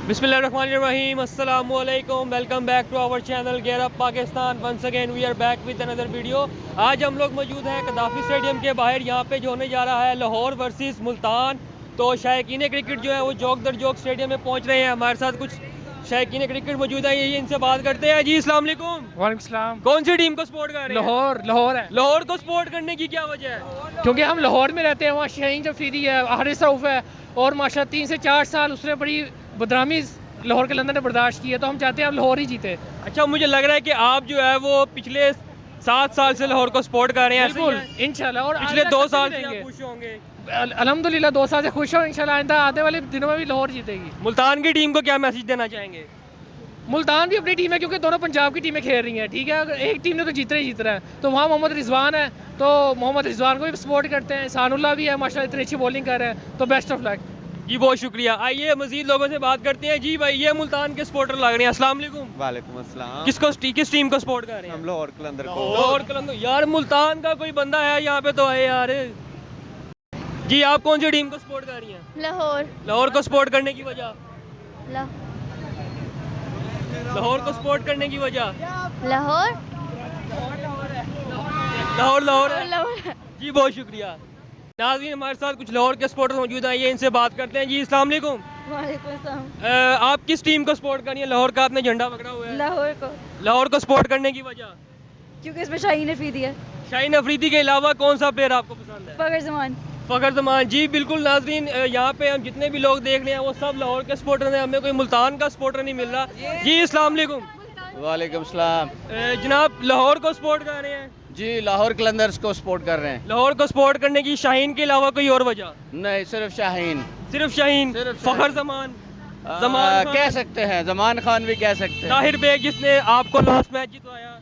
बिस्मिल्लाहिर्रहमानिर्रहीम, अस्सलामु अलैकुम, welcome back to our channel gear up Pakistan. Once again we are back with another video. आज हम लोग मौजूद हैं कदाफी स्टेडियम के बाहर। यहाँ पे जो होने जा रहा है लाहौर वर्सेस मुल्तान। तो शायकीन क्रिकेट जो है वो जोक दर जोक स्टेडियम में पहुँच रहे हैं। हमारे साथ कुछ शायकीन क्रिकेट मौजूद है, ये इनसे बात करते हैं। जी अस्सलाम वालेकुम। वालेकुम सलाम। कौन सी टीम को सपोर्ट कर रहे हैं? लाहौर है। लाहौर को सपोर्ट करने की क्या वजह है? क्योंकि हम लाहौर में रहते हैं, वहाँ शाहीन अफरीदी है, हारिस रऊफ है, और माशा 3 से 4 साल उसने बड़ी बदनामी लाहौर के लंदन ने बर्दाश्त की है, तो हम चाहते हैं अब लाहौर ही जीते। अच्छा, मुझे लग रहा है कि आप जो है वो पिछले 7 साल से लाहौर को सपोर्ट कर रहे हैं। बिल्कुल इंशाल्लाह। और पिछले 2 साल से आप खुश होंगे? अल्हम्दुलिल्लाह 2 साल से खुश हो। इंशाल्लाह आइंदा आने वाले दिनों में भी लाहौर जीतेगी। मुल्तान की टीम को क्या मैसेज देना चाहेंगे? मुल्तान भी अपनी टीम है, क्योंकि दोनों पंजाब की टीमें खेल रही हैं, ठीक है। अगर एक टीम ने तो जीतना ही जीतना है, तो वहाँ मोहम्मद रिजवान है, तो मोहम्मद रिजवान को भी सपोर्ट करते हैं। सानुल्लाह भी है माशाल्लाह, इतनी अच्छी बॉलिंग कर रहे हैं, तो बेस्ट ऑफ लक। जी बहुत शुक्रिया। आइए मजीद लोगों से बात करते हैं। जी भाई, ये मुल्तान के सपोर्टर लग रहे हैं। अस्सलाम वालेकुम। वालेकुम अस्सलाम। किस टीम को सपोर्ट कर रहे हैं? हम लाहौर कलंदर को। लाहौर कलंदर। यार मुल्तान का कोई बंदा है यहाँ पे तो है यार। जी आप कौन सी टीम को सपोर्ट कर रही हैं? लाहौर। लाहौर को सपोर्ट करने की वजह? लाहौर को सपोर्ट करने की वजह? लाहौर लाहौर है। लाहौर। जी बहुत शुक्रिया। नाज़रीन, हमारे साथ कुछ लाहौर के सपोर्टर्स मौजूद हैं, ये इनसे बात करते हैं। जी अस्सलाम वालेकुम। वालेकुम सलाम। आप किस टीम को सपोर्ट कर रही हैं? लाहौर का आपने झंडा पकड़ा हुआ है। लाहौर को, लाहौर को सपोर्ट करने की वजह? क्योंकि इसमें शाहीन अफरीदी है। शाहीन अफरीदी के अलावा कौन सा प्लेयर आपको पसंद है? फखर जमान। फखर जमान। जी बिल्कुल नाज़रीन, यहाँ पे हम जितने भी लोग देख रहे हैं वो सब लाहौर के सपोर्टर हैं, हमें कोई मुल्तान का सपोर्टर नहीं मिल रहा। जी अस्सलाम वालेकुम। वालेकुम सलाम। जनाब लाहौर को सपोर्ट कर रहे हैं? जी लाहौर कलंदर्स को सपोर्ट कर रहे हैं। लाहौर को सपोर्ट करने की शाहीन के अलावा कोई और वजह? नहीं, सिर्फ शाहीन। सिर्फ शाहीन। सिर्फ फखर शाहीन। जमान, जमान खान। कह सकते हैं, जमान खान भी कह सकते हैं। ताहिर बेग जिसने आपको लास्ट मैच जितवाया?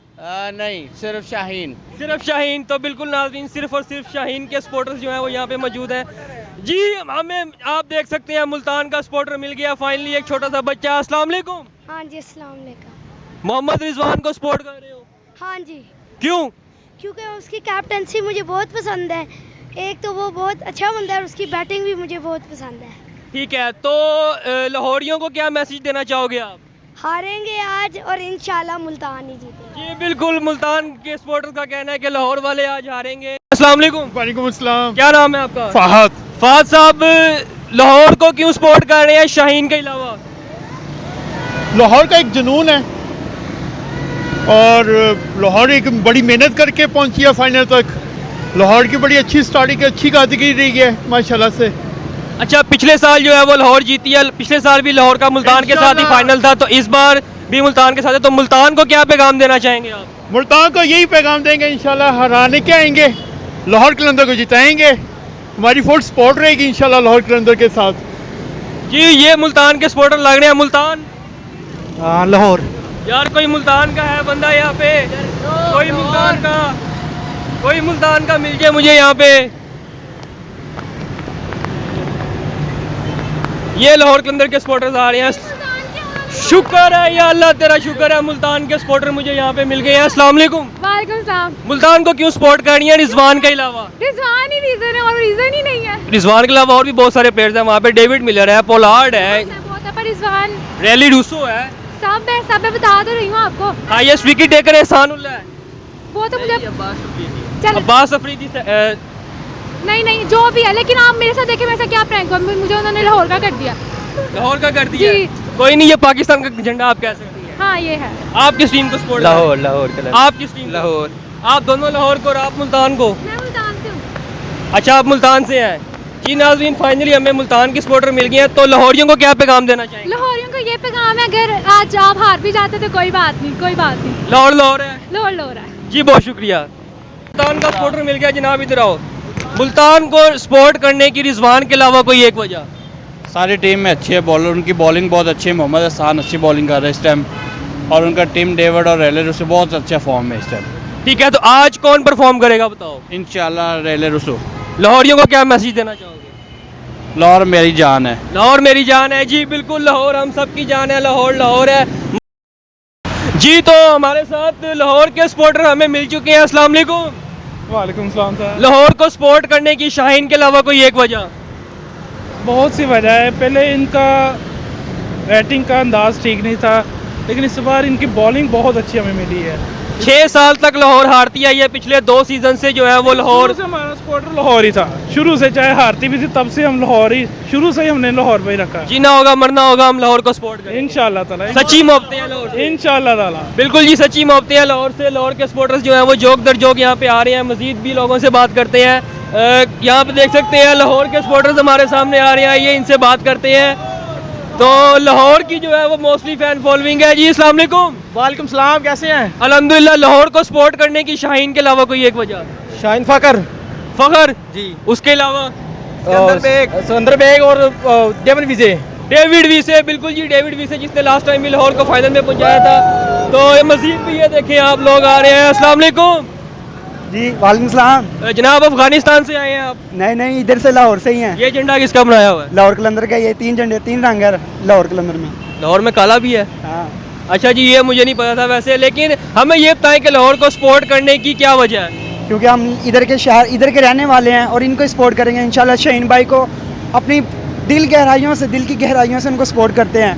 नहीं, सिर्फ शाहीन। सिर्फ शाहीन। तो बिल्कुल नाज़रीन, सिर्फ और सिर्फ शाहीन के सपोर्टर्स जो हैं वो यहाँ पे मौजूद हैं। जी हमें आप देख सकते हैं मुल्तान का सपोर्टर मिल गया फाइनली, एक छोटा सा बच्चा। अस्सलाम वालेकुम। हाँ जी, अस्सलाम वालेकुम। मोहम्मद रिजवान को सपोर्ट कर रहे हो? हाँ जी, क्यों? क्योंकि उसकी कैप्टनसी मुझे बहुत पसंद है। एक तो वो बहुत अच्छा बंदा है और उसकी बैटिंग भी मुझे बहुत पसंद है। ठीक है, तो लाहौरियों को क्या मैसेज देना चाहोगे आप? हारेंगे आज और इंशाल्लाह मुल्तान ही जीतेगा। जी बिल्कुल, मुल्तान के सपोर्टर का कहना है कि लाहौर वाले आज हारेंगे। अस्सलाम वालेकुम। वालेकुम अस्सलाम। क्या नाम है आपका? फहद। फहद साहब, लाहौर को क्यों सपोर्ट कर रहे हैं शाहीन के अलावा? लाहौर का एक जुनून है और लाहौर एक बड़ी मेहनत करके पहुंची है फाइनल तक। लाहौर की बड़ी अच्छी स्टार्टिंग, अच्छी कारीगरी रही है माशाल्लाह से। अच्छा, पिछले साल जो है वो लाहौर जीती है, पिछले साल भी लाहौर का मुल्तान के साथ ही फाइनल था, तो इस बार भी मुल्तान के साथ है। तो मुल्तान को क्या पैगाम देना चाहेंगे आप? मुल्तान को यही पैगाम देंगे, इंशाल्लाह हराने के आएंगे, लाहौर कलंदर को जिताएंगे। हमारी फुल सपोर्ट रहेगी इंशाल्लाह लाहौर कलंदर के साथ। जी ये मुल्तान के सपोर्टर लग रहे हैं। मुल्तान? हाँ लाहौर। यार कोई मुल्तान का है बंदा यहाँ पे? कोई मुल्तान का मिल जाए मुझे यहाँ पे। ये लाहौर के अंदर के सपोर्टर्स आ रहे हैं। शुक्र है या अल्लाह तेरा शुक्र है, मुल्तान के सपोर्टर मुझे यहाँ पे मिल गए हैं। अस्सलाम वालेकुम। वालेकुम सलाम। मुल्तान को क्यों सपोर्ट कर रही है रिजवान के अलावा? रिजवान ही रीजन है और रीजन ही नहीं है। रिजवान के अलावा और भी बहुत सारे प्लेयर्स हैं वहाँ पे। डेविड मिलर है, पोलार्ड है, बहुत है पर रिजवान रैली रूसो है, सब मैं बता तो रही हूँ आपको। हाईएस्ट विकेट टेकर एहसानुल्लाह है, वो तो मुझे चल अब्बास अफरीदी नहीं जो भी है, लेकिन आप मेरे साथ देखे मेरे साथ क्या प्रैंक हुआ, मुझे उन्होंने लाहौर का कर दिया। लाहौर का कर दिया जी। है। कोई नहीं, ये पाकिस्तान का झंडा आप कह सकती हैं। हाँ ये है। आप किस टीम को सपोर्ट? लाहौर आप किस टीम? लाहौर। आप दोनों लाहौर को और आप मुल्तान को? मैं मुल्तान से हूँ। अच्छा, आप मुल्तान से हैं। जी नाज़रीन, फाइनली हमें मुल्तान के सपोर्टर मिल गए हैं, तो लाहौरियों को क्या पैगाम देना चाहेंगे? लाहौरियों को ये पैगाम है, अगर आज आप हार भी जाते तो कोई बात नहीं, कोई बात नहीं। लाहौर है। लाहौर है। जी बहुत शुक्रिया। मुल्तान का सपोर्टर मिल गया जनाब, इधर आओ। मुल्तान को सपोर्ट करने की रिजवान के अलावा कोई एक वजह? सारी टीम में अच्छी है, बॉलर उनकी बॉलिंग बहुत अच्छी है। मोहम्मद हसन अच्छी बॉलिंग कर रहे हैं इस टाइम, और उनका टीम डेविड और रेले रूसो बहुत अच्छा फॉर्म है इस टाइम। ठीक है, तो आज कौन परफॉर्म करेगा बताओ? इंशाल्लाह रेले रूसो। लाहौरियों को क्या मैसेज देना चाहोगे? लाहौर मेरी जान है। लाहौर मेरी जान है। जी बिल्कुल, लाहौर हम सब की जान है, लाहौर है। जी तो हमारे साथ लाहौर के सपोर्टर हमें मिल चुके हैं। अस्सलाम वालेकुम। वालेकुम सलाम साहब। लाहौर को सपोर्ट करने की शाहीन के अलावा कोई एक वजह? बहुत सी वजह है। पहले इनका बैटिंग का अंदाज ठीक नहीं था, लेकिन इस बार इनकी बॉलिंग बहुत अच्छी हमें मिली है। 6 साल तक लाहौर हारती आई है, पिछले 2 सीजन से जो है वो लाहौर शुरू से हमारा सपोर्टर लाहौर ही था, शुरू से, चाहे हारती भी थी तब से हम लाहौर ही, शुरू से ही हमने लाहौर पे ही रखा। जीना होगा मरना होगा, हम लाहौर को सपोर्ट करेंगे इंशाल्लाह ताला, सच्ची मोहब्बतें हैं लाहौर से। इंशाल्लाह ताला। बिल्कुल जी, सच्ची मोहब्बतें हैं लाहौर से। लाहौर के सपोर्टर्स जो हैं वो जोक दर जोक यहाँ पे आ रहे हैं, मजीद भी लोगों से बात करते हैं। यहाँ पे देख सकते हैं लाहौर के सपोर्टर्स हमारे सामने आ रहे हैं, ये इनसे बात करते हैं। तो लाहौर की जो है वो मोस्टली फैन फॉलोइंग है जी। अस्सलाम वालेकुम। वालेकुम सलाम, कैसे हैं? अल्हम्दुलिल्लाह। लाहौर को सपोर्ट करने की शाहीन के अलावा कोई एक वजह? शाहीन फखर फखर जी, उसके अलावा सुंदर बेग और डेविड विजय। डेविड वीसे, बिल्कुल जी, डेविड वीसे जिसने लास्ट टाइम भी लाहौर को फाइनल में पहुंचाया था। तो ये मजीद भी ये देखें आप लोग आ रहे हैं। अस्सलाम वालेकुम जी। वालेकुम सलाम। जनाब अफगानिस्तान से आए हैं आप? नहीं, इधर से लाहौर से ही हैं। ये झंडा किसका बनाया हुआ है? लाहौर कलंदर का। ये 3 झंडे 3 रंग है लाहौर कलंदर में। लाहौर में काला भी है? हाँ। अच्छा जी, ये मुझे नहीं पता था वैसे, लेकिन हमें ये बताएं कि लाहौर को सपोर्ट करने की क्या वजह है? क्योंकि हम इधर के शहर, इधर के रहने वाले हैं और इनको सपोर्ट करेंगे इंशाल्लाह। शाहीन भाई को अपनी दिल की गहराइयों से उनको सपोर्ट करते हैं।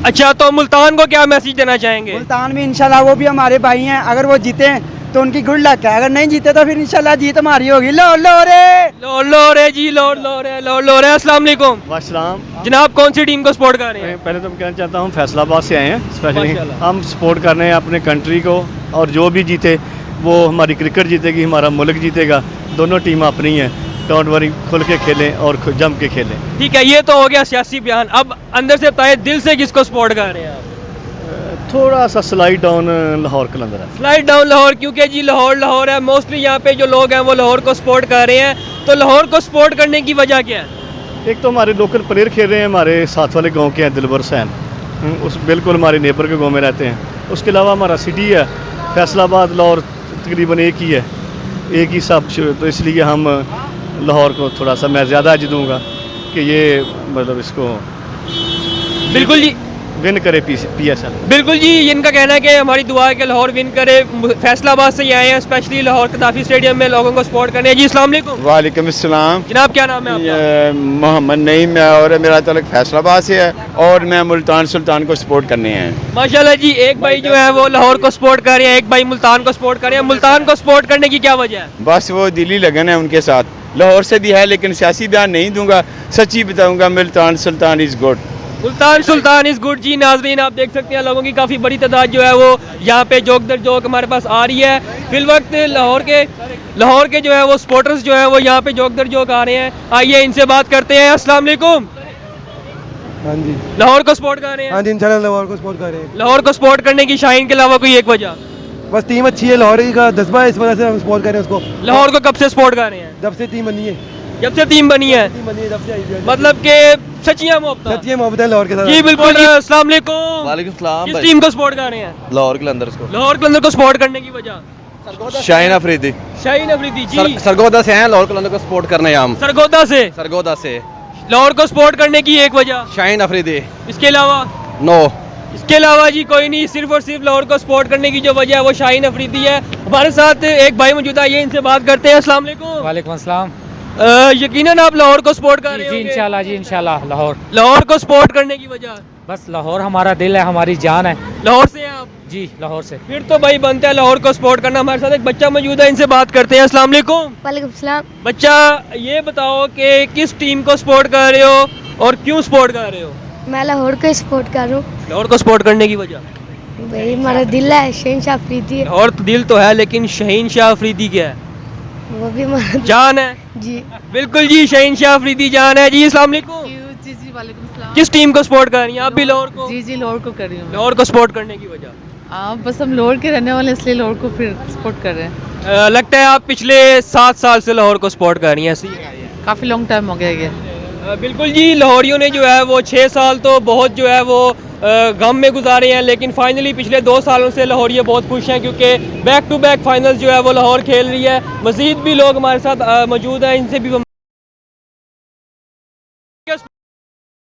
अच्छा, तो मुल्तान को क्या मैसेज देना चाहेंगे? मुल्तान भी इंशाल्लाह, वो भी हमारे भाई हैं, अगर वो जीते तो उनकी गुड लक है, अगर नहीं जीते तो फिर इंशाल्लाह जीत हमारी होगी। लोरे जी, लोरे। अस्सलाम वालेकुम। वासलाम। जनाब कौन सी टीम को सपोर्ट कर रहे हैं? पहले तो मैं कहना चाहता हूँ फैसलाबाद से आए हैं स्पेशली, माशाल्लाह। हम सपोर्ट कर रहे हैं अपने कंट्री को, और जो भी जीते वो हमारी क्रिकेट जीतेगी, हमारा मुल्क जीतेगा। दोनों टीम अपनी हैं, डोंट वरी, खुल के खेलें और जम के खेलें। ठीक है, ये तो हो गया सियासी बयान। अब अंदर से बताए दिल से किसको सपोर्ट कर रहे हैं आप? थोड़ा सा स्लाइड डाउन लाहौर कलंदर है। स्लाइड डाउन लाहौर, क्योंकि जी लाहौर है। मोस्टली यहाँ पे जो लोग हैं वो लाहौर को सपोर्ट कर रहे हैं। तो लाहौर को सपोर्ट करने की वजह क्या है? एक तो हमारे लोकल प्लेयर खेल रहे हैं, हमारे साथ वाले गांव के हैं, दिलबर हुसैन, उस बिल्कुल हमारे नेबर के गांव में रहते हैं। उसके अलावा हमारा सिटी है फैसलाबाद, लाहौर तकरीबन एक ही है, एक ही सब, तो इसलिए हम लाहौर को थोड़ा सा मैं ज़्यादा अर्ज दूँगा कि ये मतलब इसको बिल्कुल जी विन करे PSL। बिल्कुल जी, इनका कहना है कि हमारी दुआ है कि लाहौर विन करे। फैसलाबाद से ही आए हैं स्पेशली लाहौर कदाफी स्टेडियम में लोगों को सपोर्ट करने। जी अस्सलाम वालेकुम। वालेकुम अस्सलाम। जनाब क्या नाम है आपका? मोहम्मद नईम है और मेरा ताल्लुक फैसलाबाद से है, और मैं मुल्तान सुल्तान को सपोर्ट करने हैं। माशाल्लाह जी, एक भाई जो है वो लाहौर को सपोर्ट कर रहे हैं, एक भाई मुल्तान को सपोर्ट कर रहे हैं। मुल्तान को सपोर्ट करने की क्या वजह है? बस वो दिली लगन है उनके साथ, लाहौर से भी है, लेकिन सियासी बयान नहीं दूंगा, सच्ची बताऊंगा। Multan Sultan is good. Multan Sultan is good. जी नाजरीन, आप देख सकते हैं लोगों की काफ़ी बड़ी तादाद जो है वो यहाँ पे जोक दर जोक हमारे पास आ रही है। फिल वक्त लाहौर के जो है वो सपोर्टर्स जो है वो यहाँ पे जोक दर जोक आ रहे हैं। आइए इनसे बात करते हैं। अस्सलाम वालेकुम। हाँ जी। लाहौर को सपोर्ट कर रहे हैं? हाँ जी, इंशाल्लाह लाहौर को सपोर्ट कर रहे हैं। लाहौर को सपोर्ट करने की शाहीन के अलावा कोई एक वजह? बस टीम अच्छी है, लाहौर का जज्बा है, इस वजह से हम सपोर्ट कर रहे हैं उसको। लाहौर को कब से सपोर्ट कर रहे हैं? जब से टीम बनी है। जब से टीम बनी है, जब से आई है। मतलब के सच्चियां मोहब्बत। सच्ची मोहब्बत है लाहौर के साथ। जी बिल्कुल। अस्सलाम वालेकुम। वालेकुम सलाम। किस टीम को सपोर्ट कर रहे हैं? लाहौर कलंदर को। लाहौर कलंदर को सपोर्ट करने की वजह? शाहीन अफरीदी। शाहीन अफरीदी जी। सरगोदा से हैं, लाहौर कलंदर को सपोर्ट करने हम। सरगोदा से लाहौर को सपोर्ट करने की एक वजह? शाहीन अफरीदी। इसके अलावा? नो। इसके अलावा जी कोई नहीं, सिर्फ और सिर्फ लाहौर को सपोर्ट करने की जो वजह है वो शाहीन अफरीदी है। हमारे साथ एक भाई मौजूद है, ये इनसे बात करते हैं। अस्सलाम वालेकुम। वालेकुम अस्सलाम। यकीनन आप लाहौर को सपोर्ट कर रहे जी होंगे? इंशाल्लाह जी, इंशाल्लाह। लाहौर को सपोर्ट करने की वजह? बस लाहौर हमारा दिल है, हमारी जान है। लाहौर से हैं आप? जी लाहौर से। फिर तो भाई बनता है लाहौर को सपोर्ट करना। हमारे साथ एक बच्चा मौजूद है, इनसे बात करते हैं। अस्सलाम वालेकुम। वालेकुम सलाम। बच्चा ये बताओ कि किस टीम को सपोर्ट कर रहे हो और क्यों सपोर्ट कर रहे हो? मैं लाहौर को सपोर्ट कर रहा हूँ। लाहौर को सपोर्ट करने की वजह? भाई हमारा दिल है, शहीन शाह अफरीदी है। लाहौर तो दिल तो है, लेकिन शहीन शाह अफरीदी क्या है? वो भी हमारा जान है। जी बिल्कुल जी, शहीन शाह अफरीदी जान है। जी अस्सलाम वालेकुम। जी जी वालेकुम सलाम। किस टीम को सपोर्ट कर रही हैं आप भी? लाहौर को? जी जी लाहौर को कर रही हूँ। लाहौर को सपोर्ट करने की वजह? बस हम लाहौर के रहने वाले, इसलिए लाहौर को फिर सपोर्ट कर रहे हैं। लगता है आप पिछले 7 साल से लाहौर को सपोर्ट कर रही हैं, ऐसी? काफ़ी लॉन्ग टाइम हो गया ये। बिल्कुल जी, लाहौरियों ने जो है वो 6 साल तो बहुत जो है वो गम में गुजारे हैं, लेकिन फाइनली पिछले 2 सालों से लाहौरिया बहुत खुश हैं क्योंकि बैक टू बैक फाइनल्स जो है वो लाहौर खेल रही है। मज़ीद भी लोग हमारे साथ मौजूद हैं, इनसे भी